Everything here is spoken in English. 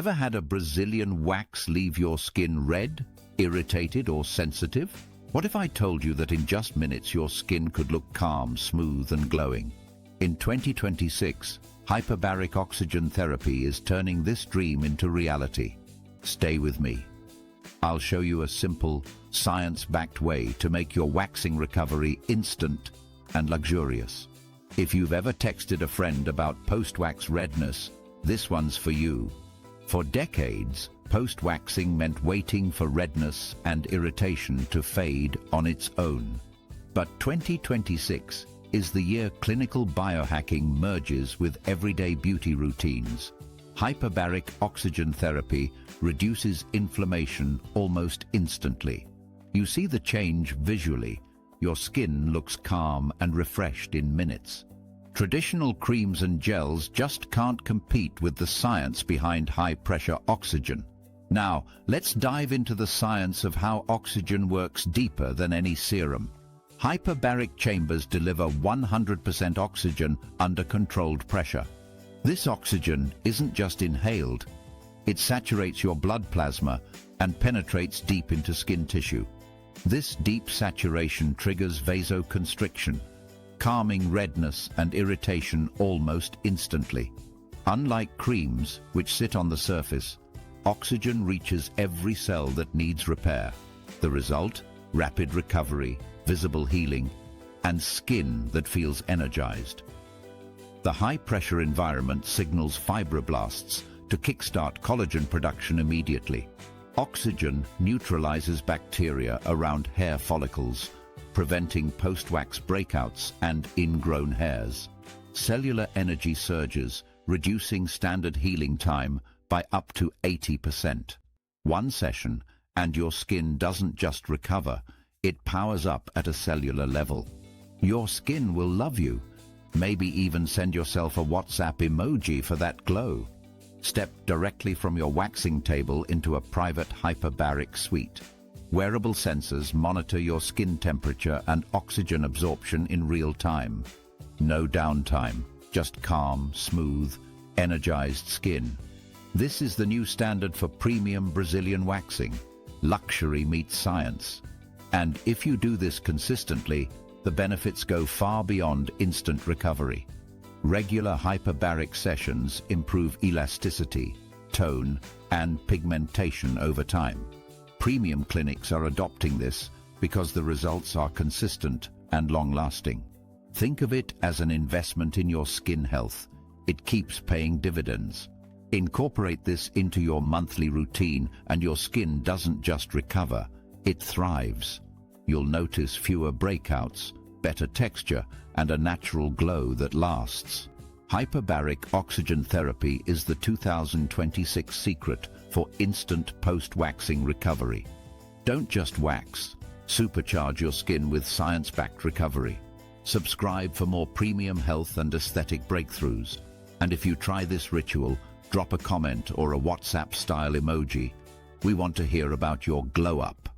Ever had a Brazilian wax leave your skin red, irritated, or sensitive? What if I told you that in just minutes your skin could look calm, smooth, and glowing? In 2026, Hyperbaric Oxygen Therapy is turning this dream into reality. Stay with me. I'll show you a simple, science-backed way to make your waxing recovery instant and luxurious. If you've ever texted a friend about post-wax redness, this one's for you. For decades, post-waxing meant waiting for redness and irritation to fade on its own. But 2026 is the year clinical biohacking merges with everyday beauty routines. Hyperbaric oxygen therapy reduces inflammation almost instantly. You see the change visually. Your skin looks calm and refreshed in minutes. Traditional creams and gels just can't compete with the science behind high-pressure oxygen. Now, let's dive into the science of how oxygen works deeper than any serum. Hyperbaric chambers deliver 100% oxygen under controlled pressure. This oxygen isn't just inhaled. It saturates your blood plasma and penetrates deep into skin tissue. This deep saturation triggers vasoconstriction, calming redness and irritation almost instantly. Unlike creams, which sit on the surface, oxygen reaches every cell that needs repair. The result? Rapid recovery, visible healing, and skin that feels energized. The high-pressure environment signals fibroblasts to kickstart collagen production immediately. Oxygen neutralizes bacteria around hair follicles, preventing post-wax breakouts and ingrown hairs. Cellular energy surges, reducing standard healing time by up to 80%. One session, and your skin doesn't just recover, it powers up at a cellular level. Your skin will love you. Maybe even send yourself a WhatsApp emoji for that glow. Step directly from your waxing table into a private hyperbaric suite. Wearable sensors monitor your skin temperature and oxygen absorption in real time. No downtime, just calm, smooth, energized skin. This is the new standard for premium Brazilian waxing. Luxury meets science. And if you do this consistently, the benefits go far beyond instant recovery. Regular hyperbaric sessions improve elasticity, tone, and pigmentation over time. Premium clinics are adopting this because the results are consistent and long-lasting. Think of it as an investment in your skin health. It keeps paying dividends. Incorporate this into your monthly routine and your skin doesn't just recover, it thrives. You'll notice fewer breakouts, better texture, and a natural glow that lasts. Hyperbaric oxygen therapy is the 2026 secret for instant post-waxing recovery. Don't just wax. Supercharge your skin with science-backed recovery. Subscribe for more premium health and aesthetic breakthroughs. And if you try this ritual, drop a comment or a WhatsApp-style emoji. We want to hear about your glow-up.